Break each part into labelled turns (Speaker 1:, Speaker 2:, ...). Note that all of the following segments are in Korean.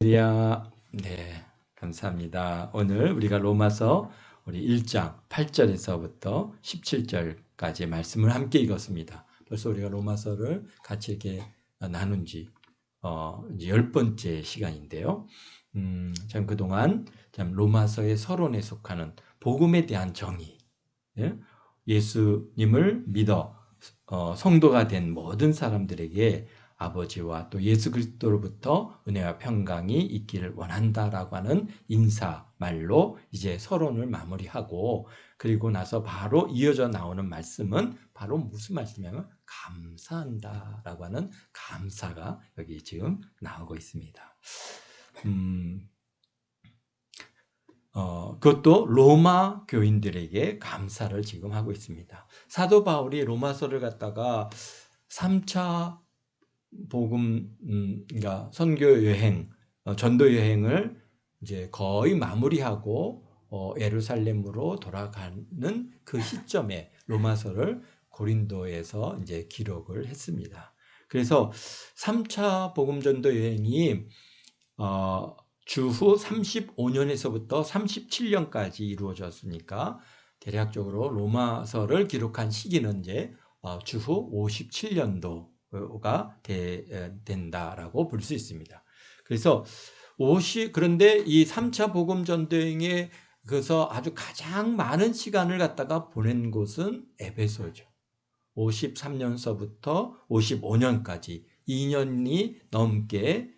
Speaker 1: 할렐루야. 네, 감사합니다. 오늘 우리가 로마서 우리 1장 8절에서부터 17절까지 말씀을 함께 읽었습니다. 벌써 우리가 로마서를 같이 이렇게 나눈 지 이제 10번째 시간인데요. 참 그동안 참 로마서의 서론에 속하는 복음에 대한 정의, 예? 예수님을 믿어 성도가 된 모든 사람들에게 아버지와 또 예수 그리스도로부터 은혜와 평강이 있기를 원한다라고 하는 인사말로 이제 서론을 마무리하고, 그리고 나서 바로 이어져 나오는 말씀은 바로 무슨 말씀이냐면 감사한다라고 하는 감사가 여기 지금 나오고 있습니다. 그것도 로마 교인들에게 감사를 지금 하고 있습니다. 사도 바울이 로마서를 갖다가 3차 복음, 그러니까 선교 여행, 전도 여행을 이제 거의 마무리하고 예루살렘으로 돌아가는 그 시점에 로마서를 고린도에서 이제 기록을 했습니다. 그래서 3차 복음 전도 여행이 주후 35년에서부터 37년까지 이루어졌으니까 대략적으로 로마서를 기록한 시기는 이제 주후 57년도가 된다라고 볼 수 있습니다. 그래서 그런데 이 3차 복음 전도행에 그래서 아주 가장 많은 시간을 갖다가 보낸 곳은 에베소죠. 53년서부터 55년까지 2년이 넘게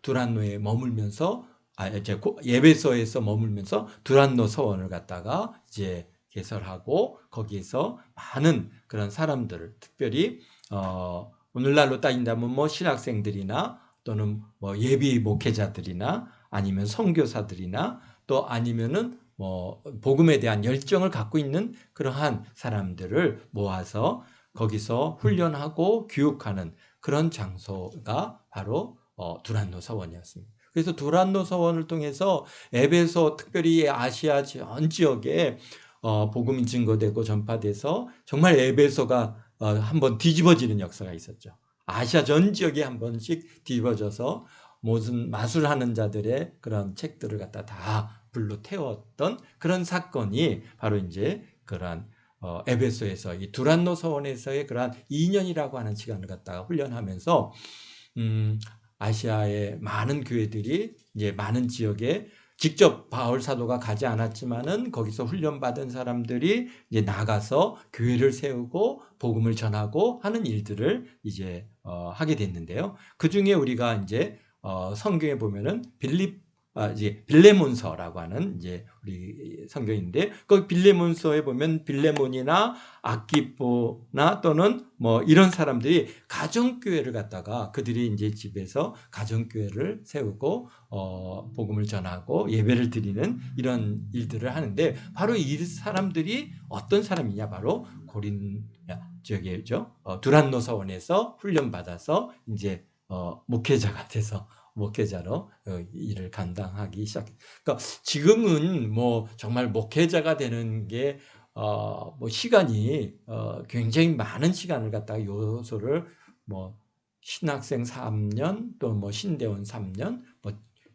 Speaker 1: 두란노에 머물면서 예배소에서 머물면서 두란노 서원을 갖다가 이제 개설하고 거기에서 많은 그런 사람들을, 특별히 오늘날로 따진다면 뭐 신학생들이나 또는 뭐 예비 목회자들이나 아니면 선교사들이나 또 아니면은 뭐 복음에 대한 열정을 갖고 있는 그러한 사람들을 모아서 거기서 훈련하고 교육하는 그런 장소가 바로 두란노 서원이었습니다. 그래서 두란노 서원을 통해서 에베소, 특별히 아시아 전 지역에 복음이 증거되고 전파돼서 정말 에베소가 한번 뒤집어지는 역사가 있었죠. 아시아 전 지역에 한 번씩 뒤집어져서 무슨 마술하는 자들의 그런 책들을 갖다 다 불로 태웠던 그런 사건이 바로 이제 그러한 에베소에서 이 두란노 서원에서의 그러한 2년이라고 하는 시간을 갖다가 훈련하면서 아시아의 많은 교회들이 이제 많은 지역에 직접 바울 사도가 가지 않았지만은 거기서 훈련받은 사람들이 이제 나가서 교회를 세우고 복음을 전하고 하는 일들을 이제 하게 됐는데요. 그 중에 우리가 이제 성경에 보면은 이제 빌레몬서라고 하는 이제 우리 성경인데, 그 빌레몬서에 보면 빌레몬이나 아키포나 또는 뭐 이런 사람들이 가정교회를 갖다가 그들이 이제 집에서 가정교회를 세우고 복음을 전하고 예배를 드리는 이런 일들을 하는데, 바로 이 사람들이 어떤 사람이냐, 바로 저기죠, 두란노 서원에서 훈련받아서 이제 목회자가 돼서 목회자로 일을 감당하기 시작했어요. 그러니까 지금은 뭐 정말 목회자가 되는 게 뭐 시간이 굉장히 많은 시간을 갖다가 요소를 뭐 신학생 3년 또 뭐 신대원 3년 뭐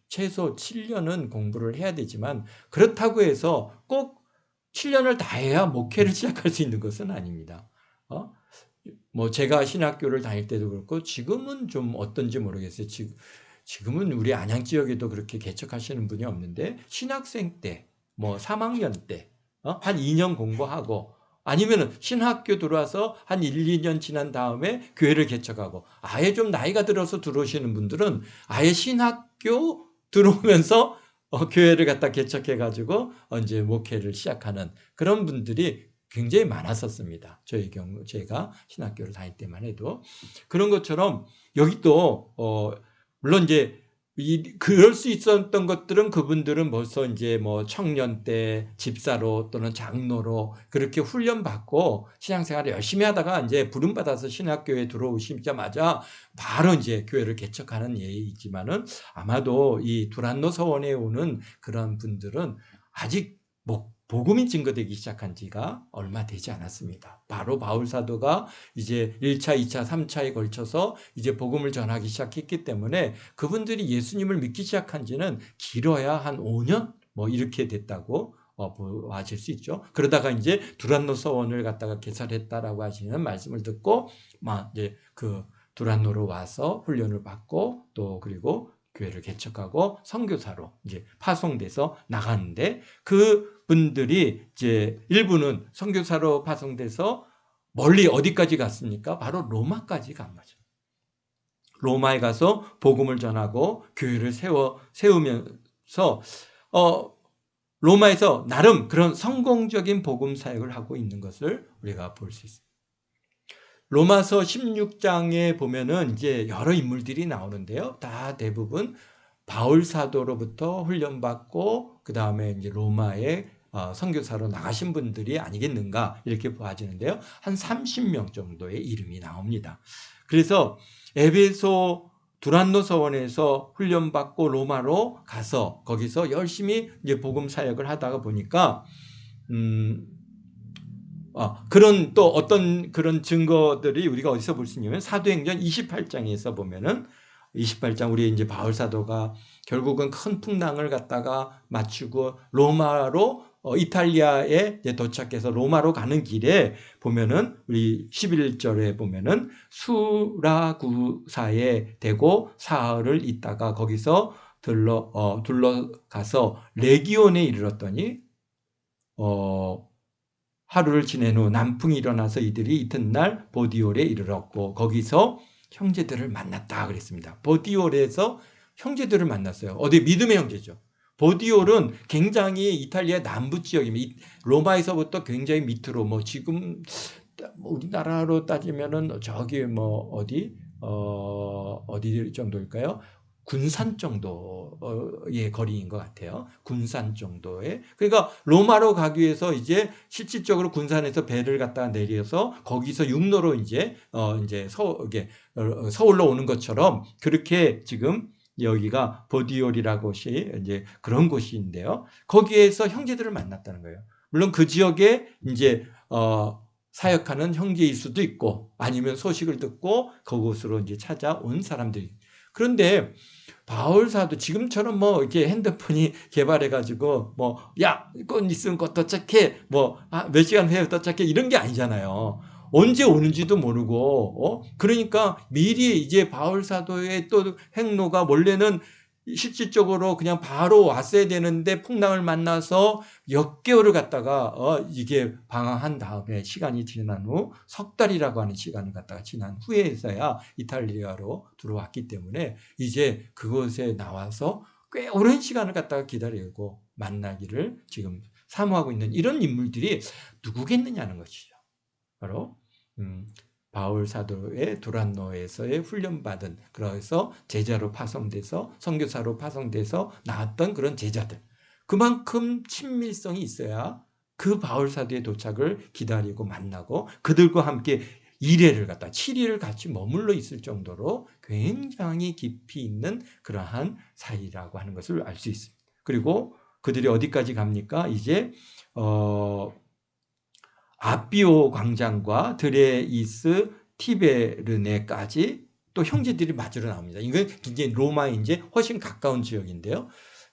Speaker 1: 최소 7년은 공부를 해야 되지만, 그렇다고 해서 꼭 7년을 다 해야 목회를 시작할 수 있는 것은 아닙니다. 뭐 제가 신학교를 다닐 때도 그렇고 지금은 좀 어떤지 모르겠어요. 지금은 우리 안양 지역에도 그렇게 개척하시는 분이 없는데, 신학생 때, 뭐 3학년 때, 한 2년 공부하고, 아니면은 신학교 들어와서 한 1, 2년 지난 다음에 교회를 개척하고, 아예 좀 나이가 들어서 들어오시는 분들은 아예 신학교 들어오면서 교회를 갖다 개척해가지고 이제 목회를 시작하는 그런 분들이 굉장히 많았었습니다. 저의 경우, 제가 신학교를 다닐 때만 해도. 그런 것처럼 여기 또 물론 이제 그럴 수 있었던 것들은, 그분들은 벌써 이제 뭐 청년 때 집사로 또는 장로로 그렇게 훈련받고 신앙생활을 열심히 하다가 이제 부름받아서 신학교에 들어오시자마자 바로 이제 교회를 개척하는 예이지만은, 아마도 이 두란노 서원에 오는 그런 분들은 아직 복음이 증거되기 시작한 지가 얼마 되지 않았습니다. 바로 바울 사도가 이제 1차, 2차, 3차에 걸쳐서 이제 복음을 전하기 시작했기 때문에 그분들이 예수님을 믿기 시작한 지는 길어야 한 5년 뭐 이렇게 됐다고 보아질 수 있죠. 그러다가 이제 두란노 서원을 갖다가 개설했다라고 하시는 말씀을 듣고 막 이제 그 두란노로 와서 훈련을 받고 또 그리고 교회를 개척하고 선교사로 이제 파송돼서 나가는데 그 분들이 이제 일부는 선교사로 파송돼서 멀리 어디까지 갔습니까? 바로 로마까지 간 거죠. 로마에 가서 복음을 전하고 교회를 세우면서 로마에서 나름 그런 성공적인 복음 사역을 하고 있는 것을 우리가 볼 수 있습니다. 로마서 16장에 보면은 이제 여러 인물들이 나오는데요. 다 대부분 바울 사도로부터 훈련받고 그 다음에 이제 로마에 선교사로 나가신 분들이 아니겠는가 이렇게 보아지는데요. 한 30명 정도의 이름이 나옵니다. 그래서 에베소 두란노 서원에서 훈련받고 로마로 가서 거기서 열심히 이제 복음 사역을 하다가 보니까 그런 또 어떤 그런 증거들이 우리가 어디서 볼 수 있냐면 사도행전 28장에서 보면은 28장 우리 이제 바울 사도가 결국은 큰 풍랑을 갖다가 맞추고 로마로 이탈리아에 도착해서 로마로 가는 길에 보면은 우리 11절에 보면은 수라구사에 대고 사흘을 있다가 거기서 둘러가서 레기온에 이르렀더니 하루를 지낸 후 남풍이 일어나서 이들이 이튿날 보디올에 이르렀고 거기서 형제들을 만났다 그랬습니다. 보디올에서 형제들을 만났어요. 어디 믿음의 형제죠. 보디올은 굉장히 이탈리아 남부 지역입니다. 로마에서부터 굉장히 밑으로 뭐 지금 우리나라로 따지면은 저기 뭐 어디 정도일까요? 군산 정도의 거리인 것 같아요. 군산 정도의. 그러니까 로마로 가기 위해서 이제 실질적으로 군산에서 배를 갖다가 내려서 거기서 육로로 이제 서울로 오는 것처럼 그렇게 지금 여기가 보디올이라고 곳이 이제 그런 곳인데요. 거기에서 형제들을 만났다는 거예요. 물론 그 지역에 이제 사역하는 형제일 수도 있고 아니면 소식을 듣고 그곳으로 이제 찾아온 사람들이. 그런데 바울 사도 지금처럼 뭐 이렇게 핸드폰이 개발해가지고 뭐 야 건 있으면 곧 도착해 뭐 몇 시간 후에 도착해 이런 게 아니잖아요. 언제 오는지도 모르고 그러니까 미리 이제 바울 사도의 또 행로가 원래는 실질적으로 그냥 바로 왔어야 되는데 풍랑을 만나서 몇 개월을 갖다가 이게 방황한 다음에 시간이 지난 후 석 달이라고 하는 시간을 갖다가 지난 후에서야 이탈리아로 들어왔기 때문에 이제 그곳에 나와서 꽤 오랜 시간을 갖다가 기다리고 만나기를 지금 사모하고 있는 이런 인물들이 누구겠느냐는 것이죠. 바로 바울 사도의 두란노에서의 훈련받은 그래서 제자로 파송돼서 선교사로 파송돼서 나왔던 그런 제자들. 그만큼 친밀성이 있어야 그 바울 사도의 도착을 기다리고 만나고 그들과 함께 1회를 갖다 7일을 같이 머물러 있을 정도로 굉장히 깊이 있는 그러한 사이라고 하는 것을 알 수 있습니다. 그리고 그들이 어디까지 갑니까? 이제 아비오 광장과 드레이스 티베르네까지 또 형제들이 맞으러 나옵니다. 이건 이제 로마에 이제 훨씬 가까운 지역인데요.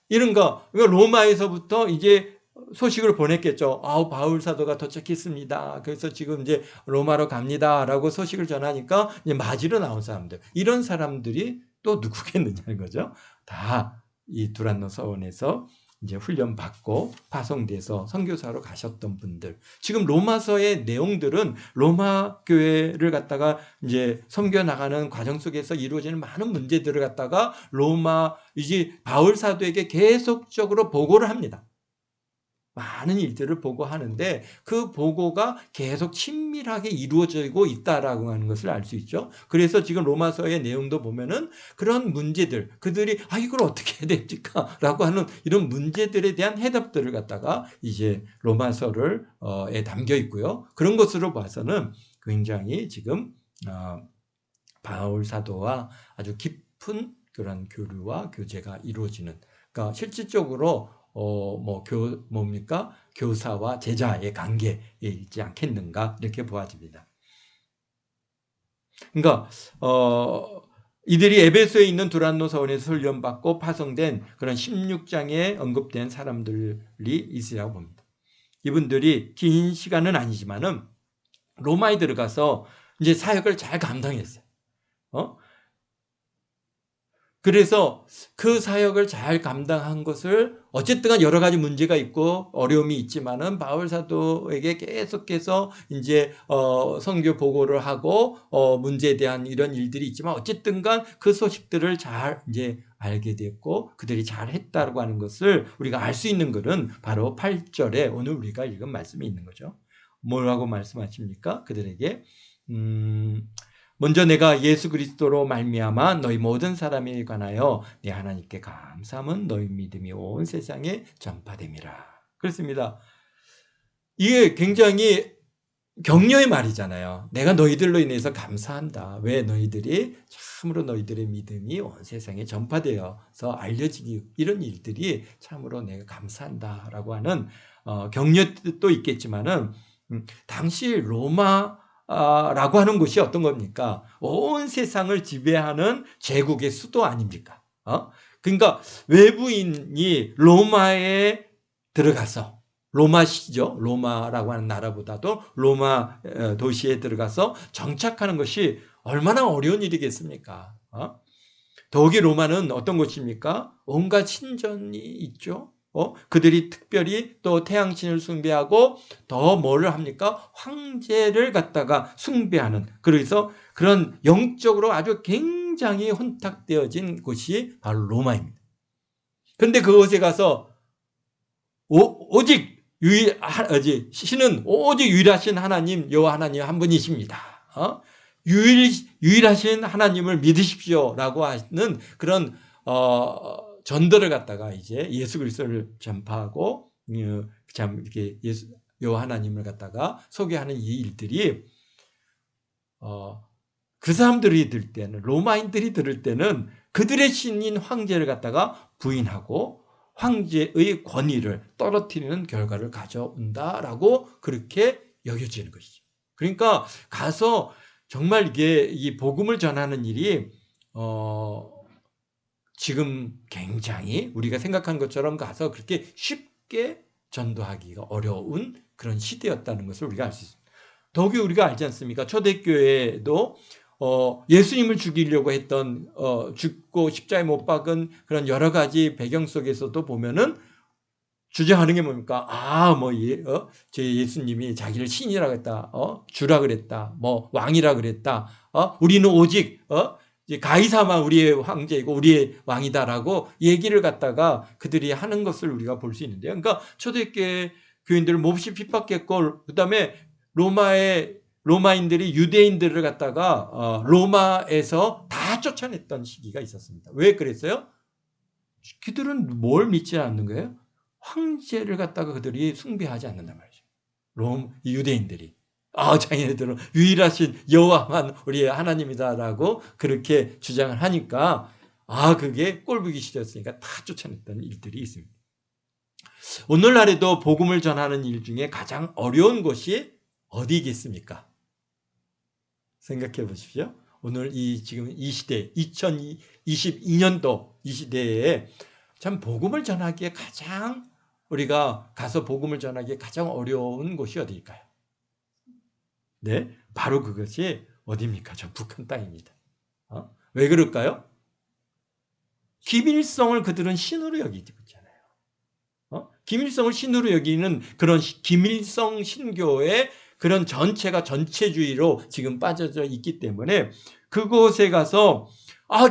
Speaker 1: 이런 거 로마에서부터 이제 소식을 보냈겠죠. 바울 사도가 도착했습니다. 그래서 지금 이제 로마로 갑니다라고 소식을 전하니까 이제 맞으러 나온 사람들. 이런 사람들이 또 누구겠느냐는 거죠. 다 이 두란노 서원에서 이제 훈련받고 파송돼서 선교사로 가셨던 분들. 지금 로마서의 내용들은 로마 교회를 갖다가 이제 섬겨 나가는 과정 속에서 이루어지는 많은 문제들을 갖다가 이제 바울 사도에게 계속적으로 보고를 합니다. 많은 일들을 보고하는데 그 보고가 계속 친밀하게 이루어지고 있다라고 하는 것을 알 수 있죠. 그래서 지금 로마서의 내용도 보면은 그런 문제들, 그들이 이걸 어떻게 해야 됩니까?라고 하는 이런 문제들에 대한 해답들을 갖다가 이제 로마서에 담겨 있고요. 그런 것으로 봐서는 굉장히 지금 바울 사도와 아주 깊은 그런 교류와 교제가 이루어지는. 그러니까 실질적으로 뭡니까? 교사와 제자의 관계에 있지 않겠는가 이렇게 보아집니다. 그러니까 이들이 에베소에 있는 두란노 사원에서 훈련받고 파송된 그런 16장에 언급된 사람들이 있으라고 봅니다. 이분들이 긴 시간은 아니지만은 로마에 들어가서 이제 사역을 잘 감당했어요. 그래서 그 사역을 잘 감당한 것을 어쨌든 여러 가지 문제가 있고 어려움이 있지만은 바울 사도에게 계속해서 이제 선교 보고를 하고 문제에 대한 이런 일들이 있지만 어쨌든간 그 소식들을 잘 이제 알게 됐고 그들이 잘 했다고 하는 것을 우리가 알 수 있는 것은 바로 8절에 오늘 우리가 읽은 말씀이 있는 거죠. 뭐라고 말씀하십니까? 그들에게 먼저 내가 예수 그리스도로 말미암아 너희 모든 사람에 관하여 네 하나님께 감사함은 너희 믿음이 온 세상에 전파됨이라. 그렇습니다. 이게 굉장히 격려의 말이잖아요. 내가 너희들로 인해서 감사한다. 왜 너희들이 참으로 너희들의 믿음이 온 세상에 전파되어서 알려지기 이런 일들이 참으로 내가 감사한다라고 하는 격려도 있겠지만은 당시 로마라고 하는 곳이 어떤 겁니까? 온 세상을 지배하는 제국의 수도 아닙니까? 그러니까 외부인이 로마에 들어가서 로마시죠. 로마라고 하는 나라보다도 로마 도시에 들어가서 정착하는 것이 얼마나 어려운 일이겠습니까? 더욱이 로마는 어떤 곳입니까? 온갖 신전이 있죠. 그들이 특별히 또 태양신을 숭배하고 더 뭐를 합니까? 황제를 갖다가 숭배하는, 그래서 그런 영적으로 아주 굉장히 혼탁되어진 곳이 바로 로마입니다. 그런데 그곳에 가서 오직 신은 오직 유일하신 하나님 여호와 하나님 한 분이십니다. 유일하신 하나님을 믿으십시오라고 하는 그런 전도를 갖다가 이제 예수 그리스도를 전파하고 참 이렇게 여호와 하나님을 갖다가 소개하는 이 일들이 그 사람들이 들을 때는, 로마인들이 들을 때는 그들의 신인 황제를 갖다가 부인하고 황제의 권위를 떨어뜨리는 결과를 가져온다라고 그렇게 여겨지는 것이죠. 그러니까 가서 정말 이게 이 복음을 전하는 일이 지금 굉장히 우리가 생각한 것처럼 가서 그렇게 쉽게 전도하기가 어려운 그런 시대였다는 것을 우리가 알 수 있습니다. 더욱이 우리가 알지 않습니까? 초대교회도 예수님을 죽이려고 했던 죽고 십자가에 못 박은 그런 여러 가지 배경 속에서도 보면은 주장하는 게 뭡니까? 제 예수님이 자기를 신이라 했다, 주라 그랬다, 뭐 왕이라 그랬다, 우리는 오직 가이사만 우리의 황제이고 우리의 왕이다라고 얘기를 갖다가 그들이 하는 것을 우리가 볼 수 있는데요. 그러니까 초대교회 교인들을 몹시 핍박했고, 그다음에 로마인들이 유대인들을 갖다가 로마에서 다 쫓아냈던 시기가 있었습니다. 왜 그랬어요? 그들은 뭘 믿지 않는 거예요? 황제를 갖다가 그들이 숭배하지 않는단 말이죠. 유대인들이. 자기네들은 유일하신 여호와만 우리의 하나님이다라고 그렇게 주장을 하니까 그게 꼴보기 싫었으니까 다 쫓아냈던 일들이 있습니다. 오늘날에도 복음을 전하는 일 중에 가장 어려운 것이 어디겠습니까? 생각해 보십시오. 오늘 지금 이 시대, 2022년도 이 시대에 참 복음을 전하기에 우리가 가서 복음을 전하기에 가장 어려운 곳이 어디일까요? 네, 바로 그것이 어디입니까? 저 북한 땅입니다. 왜 그럴까요? 기밀성을 그들은 신으로 여기지 않아요. 기밀성을 신으로 여기는 그런 기밀성 신교의 그런 전체가 전체주의로 지금 빠져져 있기 때문에 그곳에 가서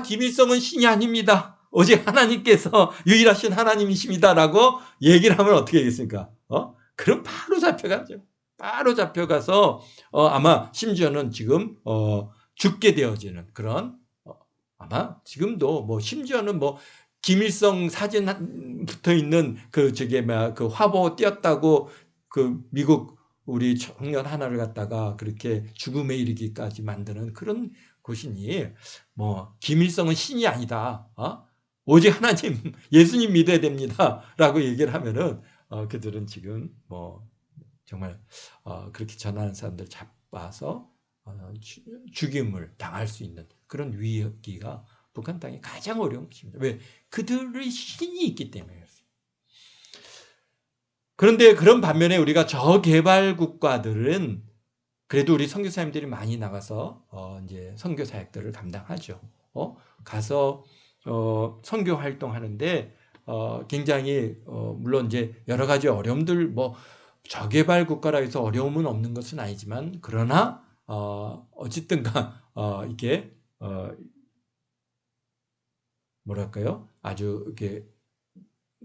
Speaker 1: 기밀성은 신이 아닙니다. 오직 하나님께서 유일하신 하나님이십니다라고 얘기를 하면 어떻게 되겠습니까? 그럼 바로 잡혀가죠. 바로 잡혀가서 아마 심지어는 지금 죽게 되어지는 그런 아마 지금도 심지어는 김일성 사진 붙어 있는 그 화보 띄었다고 그 미국 우리 청년 하나를 갖다가 그렇게 죽음에 이르기까지 만드는 그런 곳이니 김일성은 신이 아니다. 오직 하나님, 예수님 믿어야 됩니다라고 얘기를 하면은 그들은 지금 뭐 정말 그렇게 전하는 사람들 잡아서 죽임을 당할 수 있는 그런 위기가 북한 땅에 가장 어려운 것입니다. 왜? 그들의 신이 있기 때문에 그렇습니다. 그런데 그런 반면에 우리가 저개발 국가들은 그래도 우리 선교사님들이 많이 나가서 이제 선교 사역들을 감당하죠. 가서 선교 활동하는데 굉장히 물론 이제 여러 가지 어려움들 뭐 저개발 국가라 해서 어려움은 없는 것은 아니지만 그러나 어쨌든가 이게 뭐랄까요? 아주 이렇게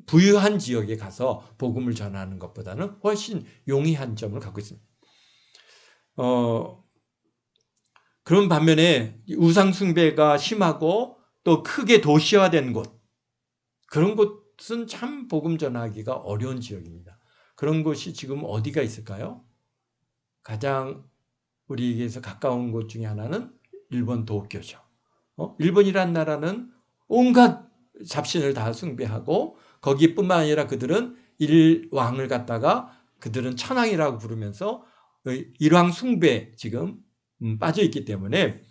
Speaker 1: 부유한 지역에 가서 복음을 전하는 것보다는 훨씬 용이한 점을 갖고 있습니다. 그런 반면에 우상 숭배가 심하고 또 크게 도시화된 곳, 그런 곳은 참 복음 전하기가 어려운 지역입니다. 그런 곳이 지금 어디가 있을까요? 가장 우리에게서 가까운 곳 중에 하나는 일본 도쿄죠. 일본이란 나라는 온갖 잡신을 다 숭배하고 거기뿐만 아니라 그들은 일왕을 갖다가 그들은 천황이라고 부르면서 일왕 숭배 지금 빠져 있기 때문에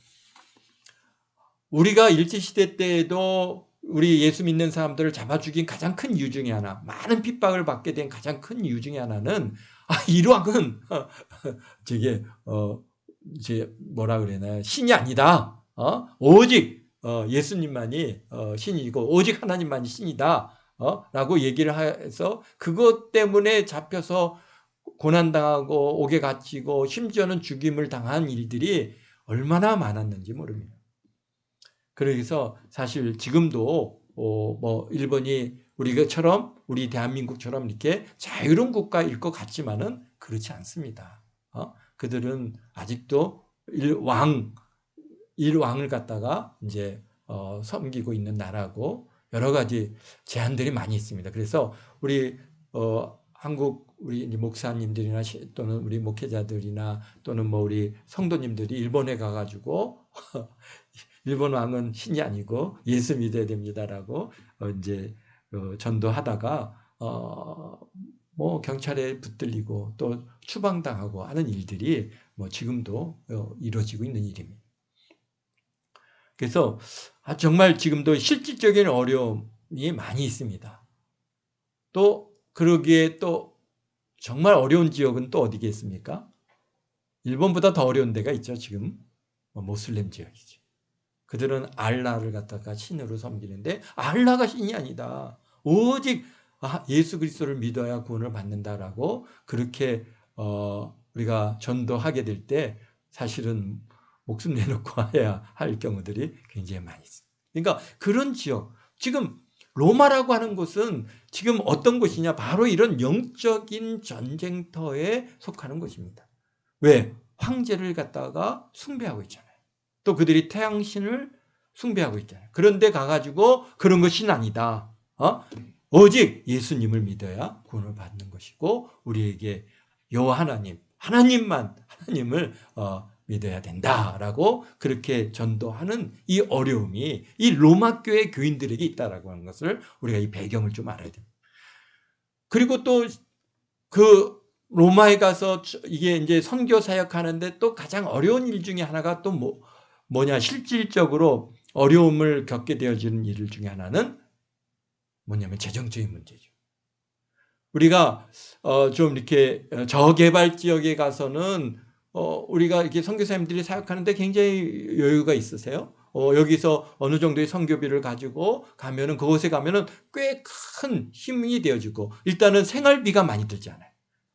Speaker 1: 우리가 일제시대 때에도 우리 예수 믿는 사람들을 잡아 죽인 가장 큰 이유 중에 하나, 많은 핍박을 받게 된 가장 큰 이유 중에 하나는 일왕은 저게 이제 뭐라 그러나요? 신이 아니다. 오직 예수님만이 신이고 오직 하나님만이 신이다. 라고 얘기를 해서 그것 때문에 잡혀서 고난당하고 옥에 갇히고 심지어는 죽임을 당한 일들이 얼마나 많았는지 모릅니다. 그래서 사실 지금도 뭐 일본이 우리처럼 우리 대한민국처럼 이렇게 자유로운 국가일 것 같지만은 그렇지 않습니다. 그들은 아직도 일왕을 갖다가 이제 섬기고 있는 나라고 여러 가지 제한들이 많이 있습니다. 그래서 우리 한국 우리 목사님들이나 또는 우리 목회자들이나 또는 뭐 우리 성도님들이 일본에 가가지고 일본 왕은 신이 아니고 예수 믿어야 됩니다라고 이제 전도하다가 뭐 경찰에 붙들리고 또 추방당하고 하는 일들이 뭐 지금도 이루어지고 있는 일입니다. 그래서 정말 지금도 실질적인 어려움이 많이 있습니다. 또 그러기에 또 정말 어려운 지역은 또 어디겠습니까? 일본보다 더 어려운 데가 있죠. 지금 모슬렘 지역이죠. 그들은 알라를 갖다가 신으로 섬기는데 알라가 신이 아니다. 오직 예수 그리스도를 믿어야 구원을 받는다라고 그렇게 우리가 전도하게 될 때 사실은 목숨 내놓고 해야 할 경우들이 굉장히 많이 있습니다. 그러니까 그런 지역, 지금 로마라고 하는 곳은 지금 어떤 곳이냐? 바로 이런 영적인 전쟁터에 속하는 곳입니다. 왜? 황제를 갖다가 숭배하고 있잖아요. 또 그들이 태양신을 숭배하고 있잖아요. 그런데 가가지고 그런 것이 아니다. 오직 예수님을 믿어야 구원을 받는 것이고 우리에게 여호와 하나님을 믿어야 된다라고 그렇게 전도하는 이 어려움이 이 로마 교회 교인들에게 있다라고 하는 것을 우리가 이 배경을 좀 알아야 됩니다. 그리고 또 그 로마에 가서 이게 이제 선교 사역하는데 또 가장 어려운 일 중에 하나가 또 뭐냐 실질적으로 어려움을 겪게 되어지는 일 중에 하나는 뭐냐면 재정적인 문제죠. 우리가 좀 이렇게 저개발 지역에 가서는 우리가 이렇게 선교사님들이 사역하는데 굉장히 여유가 있으세요. 여기서 어느 정도의 선교비를 가지고 가면은 그곳에 가면은 꽤 큰 힘이 되어지고 일단은 생활비가 많이 들지 않아요.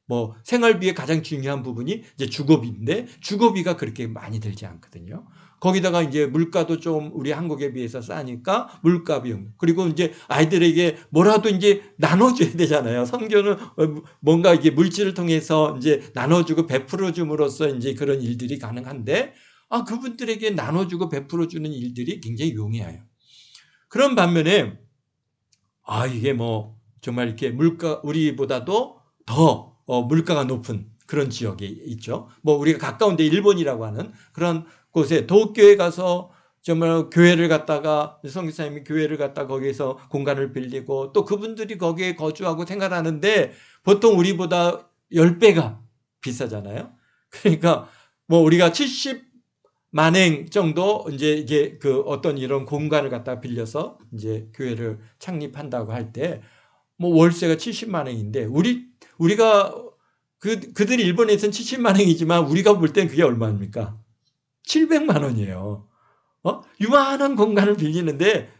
Speaker 1: 뭐 생활비의 가장 중요한 부분이 이제 주거비인데 주거비가 그렇게 많이 들지 않거든요. 거기다가 이제 물가도 좀 우리 한국에 비해서 싸니까 물가 비용. 그리고 이제 아이들에게 뭐라도 이제 나눠줘야 되잖아요. 선교는 뭔가 이게 물질을 통해서 이제 나눠주고 베풀어줌으로써 이제 그런 일들이 가능한데, 그분들에게 나눠주고 베풀어주는 일들이 굉장히 용이해요. 그런 반면에, 이게 뭐 정말 이렇게 우리보다도 더 물가가 높은 그런 지역에 있죠. 뭐 우리가 가까운데 일본이라고 하는 그런 곳에 도쿄에 가서 정말 교회를 갖다가 선교사님이 교회를 갖다 거기에서 공간을 빌리고 또 그분들이 거기에 거주하고 생활하는데 보통 우리보다 10배가 비싸잖아요. 그러니까 뭐 우리가 70만행 정도 이제 그 어떤 이런 공간을 갖다 빌려서 이제 교회를 창립한다고 할 때 뭐 월세가 70만행인데 우리가 그들이 일본에서는 70만행이지만 우리가 볼 땐 그게 얼마입니까? 700만 원이에요. 유한한 공간을 빌리는데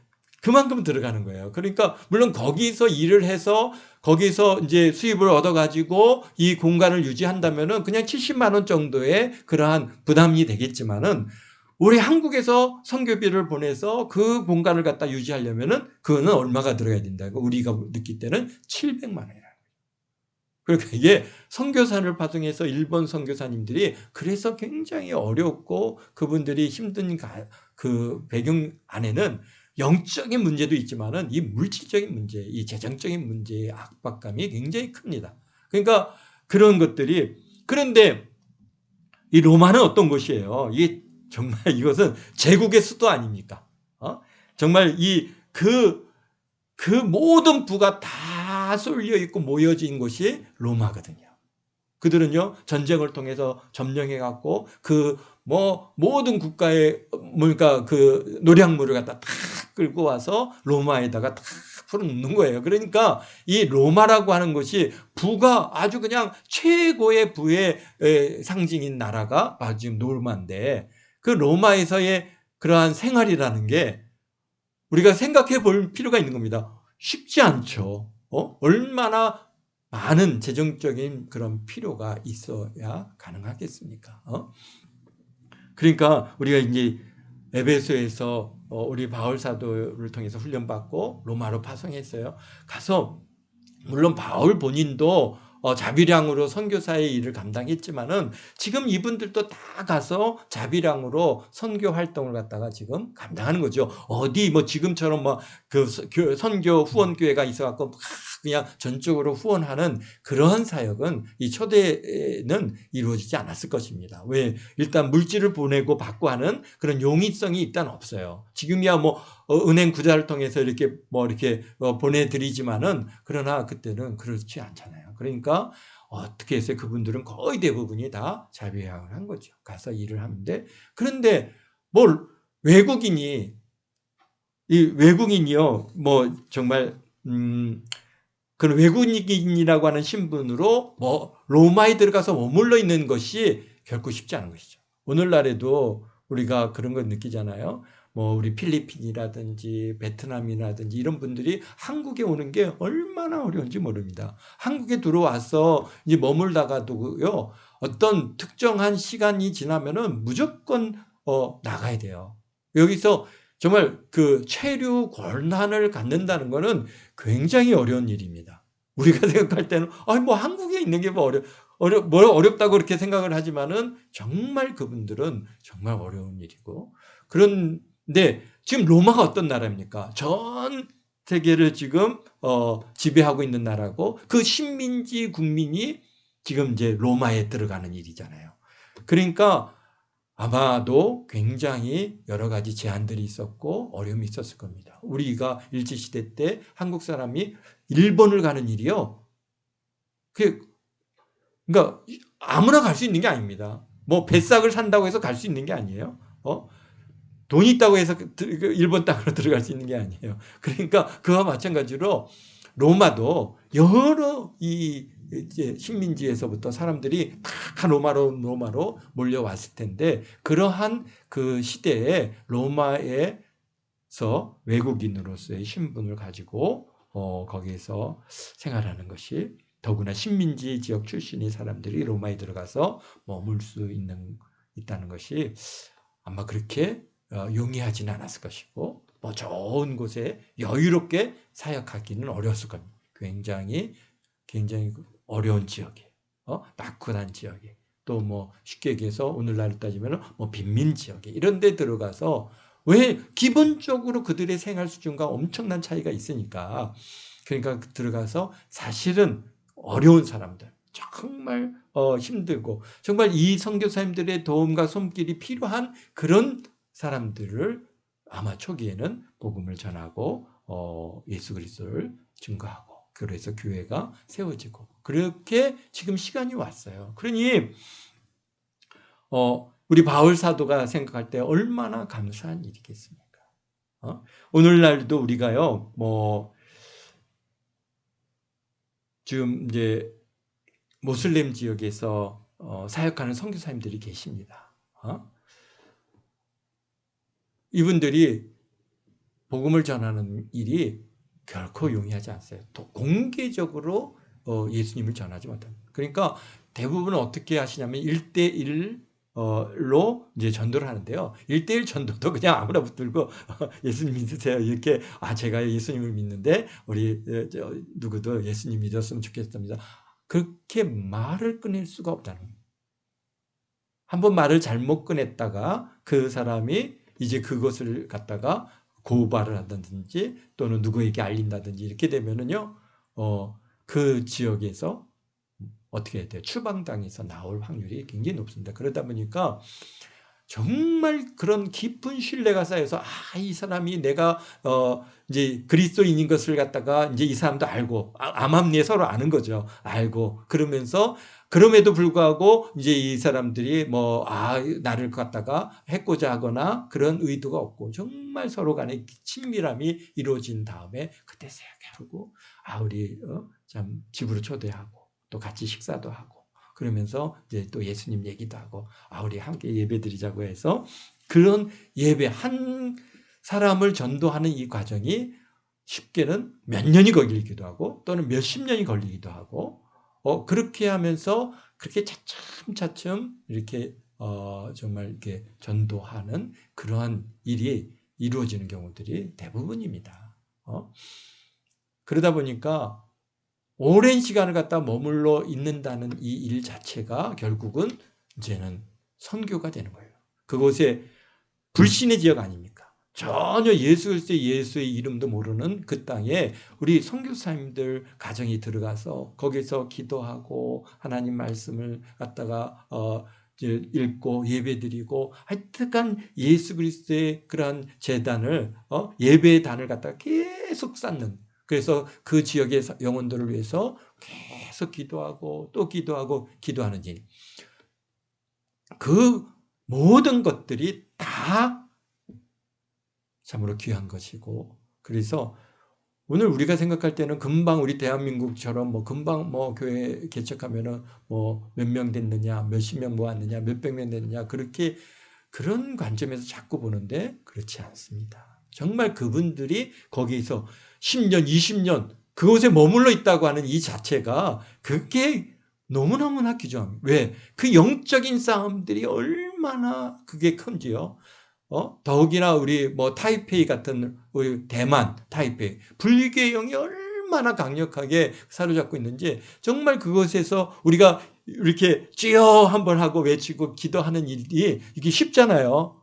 Speaker 1: 그만큼 들어가는 거예요. 그러니까 물론 거기서 일을 해서 거기서 이제 수입을 얻어 가지고 이 공간을 유지한다면은 그냥 70만 원 정도의 그러한 부담이 되겠지만은 우리 한국에서 선교비를 보내서 그 공간을 갖다 유지하려면은 그거는 얼마가 들어가야 된다고 우리가 느낄 때는 700만 원이라는 거예요. 그러니까 이게 선교사를 파송해서 일본 선교사님들이 그래서 굉장히 어렵고 그분들이 힘든 그 배경 안에는 영적인 문제도 있지만은 이 물질적인 문제, 이 재정적인 문제의 압박감이 굉장히 큽니다. 그러니까 그런 것들이 그런데 이 로마는 어떤 곳이에요? 이게 정말 이것은 제국의 수도 아닙니까? 정말 그 모든 부가 다 쏠려 있고 모여진 곳이 로마거든요. 그들은요 전쟁을 통해서 점령해 갖고 그 뭐 모든 국가의 뭔가 그 노량물을 갖다 다 끌고 와서 로마에다가 다 풀어놓는 거예요. 그러니까 이 로마라고 하는 것이 부가 아주 그냥 최고의 부의 상징인 나라가 바로 지금 로마인데 그 로마에서의 그러한 생활이라는 게 우리가 생각해 볼 필요가 있는 겁니다. 쉽지 않죠. 얼마나 많은 재정적인 그런 필요가 있어야 가능하겠습니까? 그러니까 우리가 이제 에베소에서 우리 바울 사도를 통해서 훈련받고 로마로 파송했어요. 가서 물론 바울 본인도 자비량으로 선교사의 일을 감당했지만은 지금 이분들도 다 가서 자비량으로 선교 활동을 갖다가 지금 감당하는 거죠. 어디 뭐 지금처럼 뭐 그 선교 후원교회가 있어갖고 막 그냥 전적으로 후원하는 그러한 사역은 이 초대에는 이루어지지 않았을 것입니다. 왜? 일단 물질을 보내고 받고 하는 그런 용이성이 일단 없어요. 지금이야 뭐 은행 구자를 통해서 이렇게 뭐 이렇게 보내드리지만은 그러나 그때는 그렇지 않잖아요. 그러니까 어떻게 해서 그분들은 거의 대부분이 다 자비량을 한 거죠. 가서 일을 하는데 그런데 뭘 외국인이요 뭐 정말 그런 외국인이라고 하는 신분으로 뭐 로마에 들어가서 머물러 있는 것이 결코 쉽지 않은 것이죠. 오늘날에도 우리가 그런 걸 느끼잖아요. 뭐 우리 필리핀이라든지 베트남이라든지 이런 분들이 한국에 오는 게 얼마나 어려운지 모릅니다. 한국에 들어와서 이제 머물다가도요 어떤 특정한 시간이 지나면은 무조건 나가야 돼요. 여기서 정말 그 체류 권한을 갖는다는 것은 굉장히 어려운 일입니다. 우리가 생각할 때는 뭐 한국에 있는 게 뭐 어렵다고 그렇게 생각을 하지만은 정말 그분들은 정말 어려운 일이고 그런데 지금 로마가 어떤 나라입니까? 전 세계를 지금 지배하고 있는 나라고 그 식민지 국민이 지금 이제 로마에 들어가는 일이잖아요. 그러니까 아마도 굉장히 여러 가지 제한들이 있었고 어려움이 있었을 겁니다. 우리가 일제시대 때 한국 사람이 일본을 가는 일이요. 그러니까 아무나 갈 수 있는 게 아닙니다. 뭐 뱃삭을 산다고 해서 갈 수 있는 게 아니에요. 돈이 있다고 해서 일본 땅으로 들어갈 수 있는 게 아니에요. 그러니까 그와 마찬가지로 로마도 여러 이제 식민지에서부터 사람들이 다 로마로 몰려왔을 텐데 그러한 그 시대에 로마에서 외국인으로서의 신분을 가지고 거기에서 생활하는 것이 더구나 식민지 지역 출신의 사람들이 로마에 들어가서 머물 수 있다는 것이 아마 그렇게 용이하지는 않았을 것이고 뭐 좋은 곳에 여유롭게 사역하기는 어려웠을 겁니다. 굉장히 어려운 지역에 낙후한 지역에 또 뭐 쉽게 얘기해서 오늘날 따지면 뭐 빈민 지역에 이런 데 들어가서 왜 기본적으로 그들의 생활 수준과 엄청난 차이가 있으니까 그러니까 들어가서 사실은 어려운 사람들 정말 힘들고 정말 이 선교사님들의 도움과 손길이 필요한 그런 사람들을 아마 초기에는 복음을 전하고 예수 그리스도를 증거하고 그래서 교회가 세워지고 그렇게 지금 시간이 왔어요. 그러니 우리 바울 사도가 생각할 때 얼마나 감사한 일이겠습니까? 오늘날도 우리가요, 지금 이제 모슬렘 지역에서 사역하는 선교사님들이 계십니다. 이분들이 복음을 전하는 일이 결코 용이하지 않아요. 또 공개적으로 예수님을 전하지 못합니다. 그러니까 대부분 어떻게 하시냐면 1대1로 이제 전도를 하는데요. 1대1 전도도 그냥 아무나 붙들고 예수님 믿으세요. 이렇게 제가 예수님을 믿는데 우리 누구도 예수님 믿었으면 좋겠습니다. 그렇게 말을 꺼낼 수가 없다는 거예요. 한번 말을 잘못 꺼냈다가 그 사람이 이제 그것을 갖다가 고발을 한다든지 또는 누구에게 알린다든지 이렇게 되면은요, 그 지역에서 어떻게 해야 돼요? 추방당해서 나올 확률이 굉장히 높습니다. 그러다 보니까 정말 그런 깊은 신뢰가 쌓여서 이 사람이 내가 이제 그리스도인인 것을 갖다가 이제 이 사람도 알고 암암리에 서로 아는 거죠. 알고 그러면서 그럼에도 불구하고 이제 이 사람들이 나를 갖다가 해코자 하거나 그런 의도가 없고 정말 서로 간에 친밀함이 이루어진 다음에 그때 생각하고 우리 참 집으로 초대하고 또 같이 식사도 하고 그러면서 이제 또 예수님 얘기도 하고 우리 함께 예배드리자고 해서 그런 예배 한 사람을 전도하는 이 과정이 쉽게는 몇 년이 걸리기도 하고 또는 몇십 년이 걸리기도 하고 그렇게 하면서 그렇게 차츰차츰 이렇게 정말 이렇게 전도하는 그러한 일이 이루어지는 경우들이 대부분입니다. 그러다 보니까 오랜 시간을 갖다 머물러 있는다는 이 일 자체가 결국은 이제는 선교가 되는 거예요. 그곳에 불신의 지역 아닙니까? 전혀 예수의 이름도 모르는 그 땅에 우리 선교사님들 가정이 들어가서 거기서 기도하고 하나님 말씀을 갖다가 읽고 예배드리고 하여튼간 예수 그리스도의 그러한 제단을 예배의 단을 갖다가 계속 쌓는 그래서 그 지역의 영혼들을 위해서 계속 기도하고 또 기도하는 일. 그 모든 것들이 다 참으로 귀한 것이고 그래서 오늘 우리가 생각할 때는 금방 우리 대한민국처럼 금방 교회 개척하면은 몇 명 됐느냐 몇십 명 모았느냐 몇백 명 됐느냐 그런 관점에서 자꾸 보는데 그렇지 않습니다. 정말 그분들이 거기서 10년, 20년 그곳에 머물러 있다고 하는 이 자체가 그게 너무너무나 귀중합니다. 왜? 그 영적인 싸움들이 얼마나 그게 큰지요. 더욱이나 우리 타이페이 같은 우리 대만 타이페이 불교의 영이 얼마나 강력하게 사로잡고 있는지 정말 그곳에서 우리가 이렇게 주여 한번 하고 외치고 기도하는 일이 이게 쉽잖아요.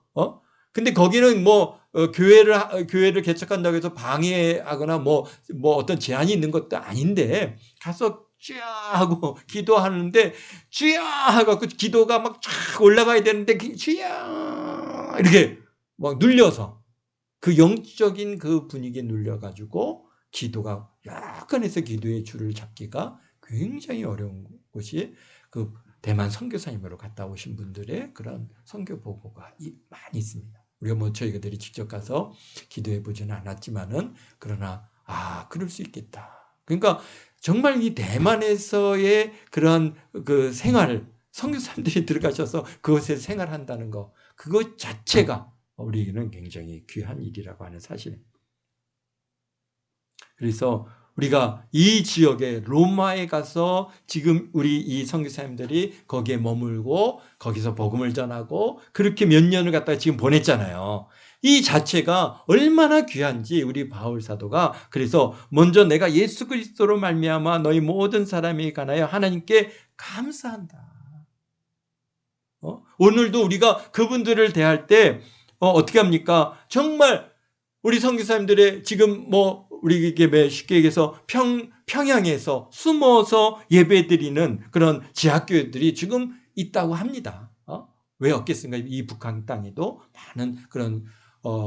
Speaker 1: 근데 거기는 교회를 개척한다고 해서 방해하거나 어떤 제한이 있는 것도 아닌데 가서 쥐야 하고 기도하는데 쥐야 하고 기도가 막 쫙 올라가야 되는데 쥐야 이렇게 막 눌려서 그 영적인 그 분위기에 눌려가지고 기도가 약간해서 기도의 줄을 잡기가 굉장히 어려운 곳이 그 대만 선교사님으로 갔다 오신 분들의 그런 선교 보고가 많이 있습니다. 우리가 저희들이 직접 가서 기도해 보지는 않았지만은 그러나 그럴 수 있겠다. 그러니까 정말 이 대만에서의 그런 그 생활 선교사님들이 들어가셔서 그곳에 생활한다는 거 그것 자체가 우리에게는 굉장히 귀한 일이라고 하는 사실입니다. 그래서 우리가 이 지역에 로마에 가서 지금 우리 이 선교사님들이 거기에 머물고 거기서 복음을 전하고 그렇게 몇 년을 갖다가 지금 보냈잖아요. 이 자체가 얼마나 귀한지 우리 바울 사도가 그래서 먼저 내가 예수 그리스도로 말미암아 너희 모든 사람이 관하여 하나님께 감사한다. 오늘도 우리가 그분들을 대할 때 어떻게 합니까? 정말 우리 선교사님들의 지금 우리에게 쉽게 얘기해서 평양에서 숨어서 예배드리는 그런 지하교회들이 지금 있다고 합니다. 왜 없겠습니까? 이 북한 땅에도 많은 그런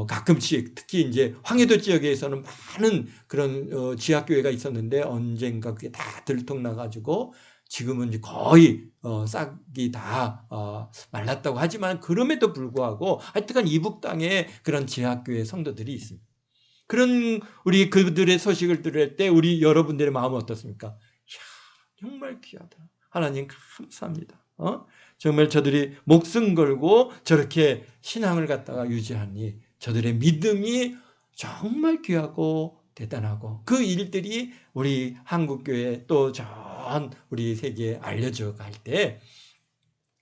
Speaker 1: 가끔씩 특히 이제 황해도 지역에서는 많은 그런 지하교회가 있었는데 언젠가 그게 다 들통나가지고 지금은 이제 거의 싹이 다 말랐다고 하지만 그럼에도 불구하고 하여튼간 이북 땅에 그런 지하교회 성도들이 있습니다. 그런 우리 그들의 소식을 들을 때 우리 여러분들의 마음은 어떻습니까? 이야, 정말 귀하다. 하나님 감사합니다. 정말 저들이 목숨 걸고 저렇게 신앙을 갖다가 유지하니 저들의 믿음이 정말 귀하고 대단하고 그 일들이 우리 한국교회 또 전 우리 세계에 알려져 갈 때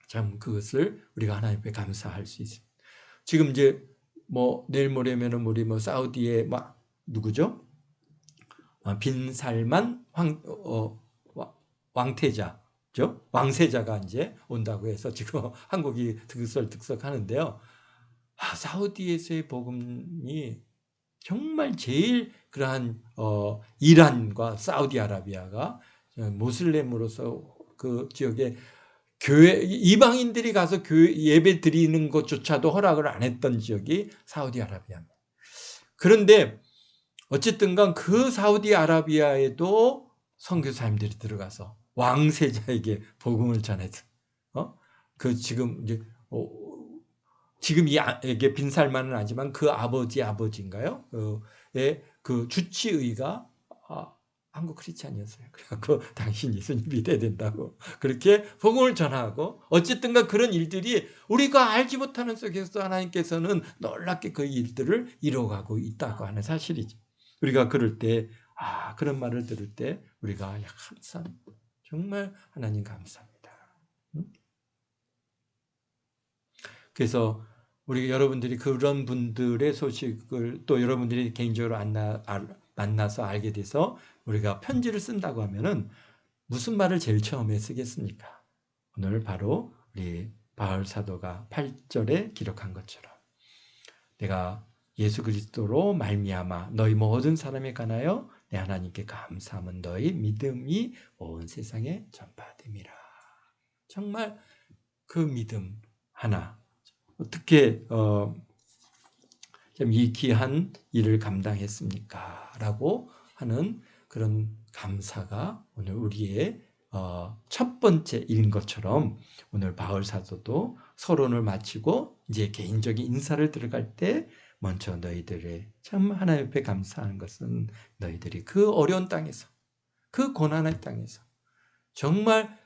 Speaker 1: 참 그것을 우리가 하나님 앞에 감사할 수 있습니다. 지금 이제 뭐 내일 모레면은 우리 뭐 사우디의 막 누구죠? 빈살만 왕태자죠? 왕세자가 이제 온다고 해서 지금 한국이 들썩들썩하는데요. 사우디에서의 복음이 정말 제일 그러한 이란과 사우디아라비아가 모슬렘으로서 그 지역에 교회 이방인들이 가서 교회 예배 드리는 것조차도 허락을 안 했던 지역이 사우디아라비아입니다. 그런데 어쨌든간 그 사우디아라비아에도 선교사님들이 들어가서 왕세자에게 복음을 전해서 그 지금 이제 지금 이게 빈살만은 아니지만 그 아버지인가요? 그 주치의가 한국 크리스찬이었어요. 그래갖고 당신 예수님 믿어야 된다고 그렇게 복음을 전하고 어쨌든가 그런 일들이 우리가 알지 못하는 속에서 하나님께서는 놀랍게 그 일들을 이뤄가고 있다고 하는 사실이죠. 우리가 그럴 때 그런 말을 들을 때 우리가 항상 정말 하나님 감사합니다. 그래서 우리 여러분들이 그런 분들의 소식을 또 여러분들이 개인적으로 만나서 알게 돼서 우리가 편지를 쓴다고 하면은 무슨 말을 제일 처음에 쓰겠습니까? 오늘 바로 우리 바울 사도가 8절에 기록한 것처럼 내가 예수 그리스도로 말미암아 너희 모든 사람에 관하여 내 하나님께 감사함은 너희 믿음이 온 세상에 전파됨이라. 정말 그 믿음 하나 어떻게 이 귀한 일을 감당했습니까? 라고 하는 그런 감사가 오늘 우리의 첫 번째 일인 것처럼 오늘 바울 사도도 서론을 마치고 이제 개인적인 인사를 들어갈 때 먼저 너희들의 참 하나님 앞에 감사하는 것은 너희들이 그 어려운 땅에서 그 고난의 땅에서 정말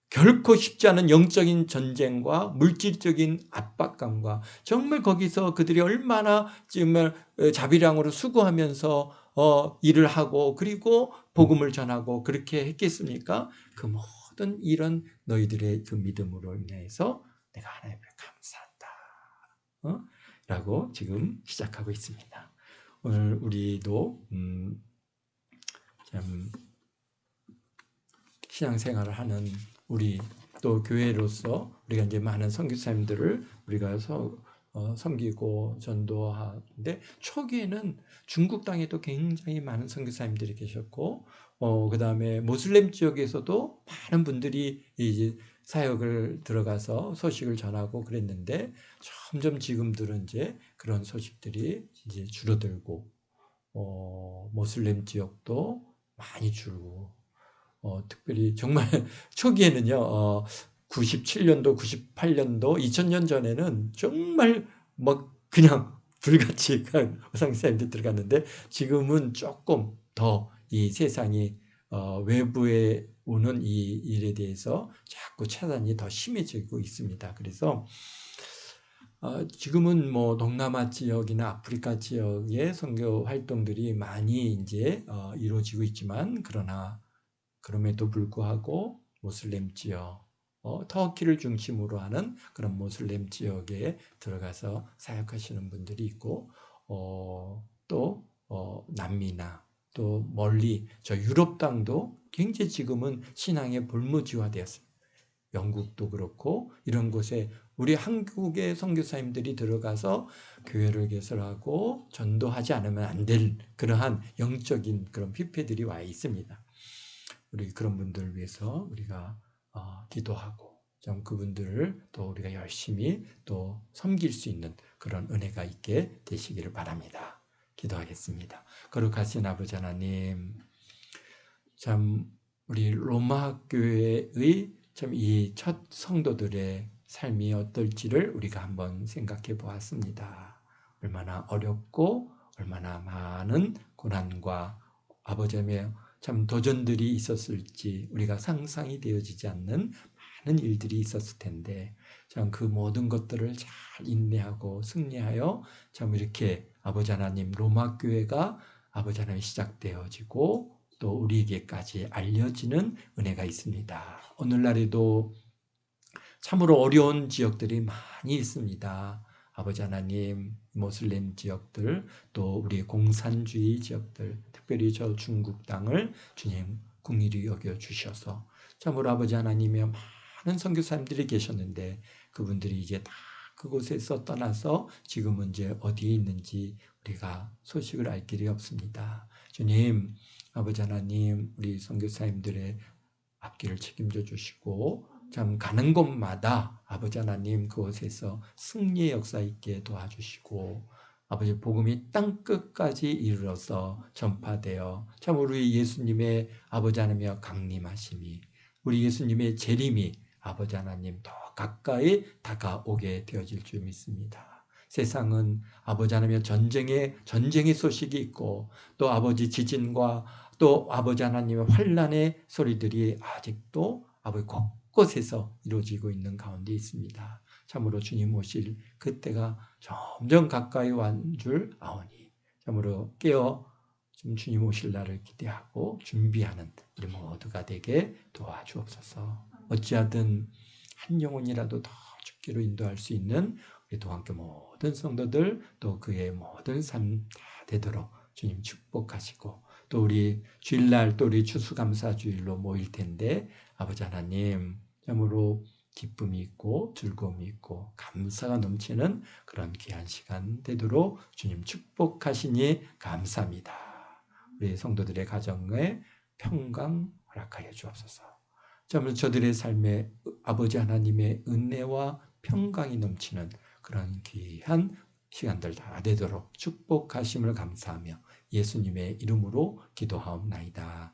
Speaker 1: 결코 쉽지 않은 영적인 전쟁과 물질적인 압박감과 정말 거기서 그들이 얼마나 정말 자비량으로 수고하면서 일을 하고 그리고 복음을 전하고 그렇게 했겠습니까? 그 모든 이런 너희들의 그 믿음으로 인해서 내가 하나님 앞에 감사한다. 라고 지금 시작하고 있습니다. 오늘 우리도 참 신앙생활을 하는 우리 또 교회로서 우리가 이제 많은 선교사님들을 우리가 섬기고 전도하는데 초기에는 중국 땅에도 굉장히 많은 선교사님들이 계셨고 그 다음에 모슬렘 지역에서도 많은 분들이 이제 사역을 들어가서 소식을 전하고 그랬는데 점점 지금들은 이제 그런 소식들이 이제 줄어들고 모슬렘 지역도 많이 줄고 특별히 정말 초기에는요, 97년도, 98년도, 2000년 전에는 정말 막 그냥 불같이 우상사님들 들어갔는데 지금은 조금 더 이 세상이 외부에 오는 이 일에 대해서 자꾸 차단이 더 심해지고 있습니다. 그래서 지금은 뭐 동남아 지역이나 아프리카 지역의 선교 활동들이 많이 이제 이루어지고 있지만 그러나 그럼에도 불구하고 모슬렘 지역, 터키를 중심으로 하는 그런 모슬렘 지역에 들어가서 사역하시는 분들이 있고, 또 남미나 또 멀리 저 유럽 땅도 굉장히 지금은 신앙의 볼모지화되었습니다. 영국도 그렇고 이런 곳에 우리 한국의 선교사님들이 들어가서 교회를 개설하고 전도하지 않으면 안 될 그러한 영적인 그런 피폐들이 와 있습니다. 우리 그런 분들을 위해서 우리가 기도하고 좀 그분들을 또 우리가 열심히 또 섬길 수 있는 그런 은혜가 있게 되시기를 바랍니다. 기도하겠습니다. 거룩하신 아버지 하나님, 참 우리 로마 교회의 참 이 첫 성도들의 삶이 어떨지를 우리가 한번 생각해 보았습니다. 얼마나 어렵고 얼마나 많은 고난과 아버지의 참 도전들이 있었을지 우리가 상상이 되어지지 않는 많은 일들이 있었을 텐데 참 그 모든 것들을 잘 인내하고 승리하여 참 이렇게 아버지 하나님 로마 교회가 아버지 하나님 시작되어지고 또 우리에게까지 알려지는 은혜가 있습니다. 오늘날에도 참으로 어려운 지역들이 많이 있습니다. 아버지 하나님, 모슬렘 지역들, 또 우리 공산주의 지역들, 특별히 저 중국 땅을 주님 긍휼히 여겨 주셔서 참으로 아버지 하나님의 많은 선교사님들이 계셨는데 그분들이 이제 다 그곳에서 떠나서 지금은 이제 어디에 있는지 우리가 소식을 알 길이 없습니다. 주님, 아버지 하나님, 우리 선교사님들의 앞길을 책임져 주시고 참 가는 곳마다 아버지 하나님 그곳에서 승리의 역사 있게 도와주시고 아버지 복음이 땅 끝까지 이르러서 전파되어 참 우리 예수님의 아버지 하나님의 강림하심이 우리 예수님의 재림이 아버지 하나님 더 가까이 다가오게 되어질 줄 믿습니다. 세상은 아버지 하나님의 전쟁의 소식이 있고 또 아버지 지진과 또 아버지 하나님의 환란의 소리들이 아직도 아버지 곳곳에서 이루어지고 있는 가운데 있습니다. 참으로 주님 오실 그때가 점점 가까이 온 줄 아오니 참으로 깨어 좀 주님 오실 날을 기대하고 준비하는 우리 모두가 되게 도와주옵소서. 어찌하든 한 영혼이라도 더 죽기로 인도할 수 있는 우리 도안교 모든 성도들 또 그의 모든 삶 다 되도록 주님 축복하시고 또 우리 주일날 또 우리 추수감사주일로 모일 텐데 아버지 하나님 참으로 기쁨이 있고 즐거움이 있고 감사가 넘치는 그런 귀한 시간 되도록 주님 축복하시니 감사합니다. 우리 성도들의 가정에 평강 허락하여 주옵소서. 참으로 저들의 삶에 아버지 하나님의 은혜와 평강이 넘치는 그런 귀한 시간들 다 되도록 축복하심을 감사하며 예수님의 이름으로 기도하옵나이다.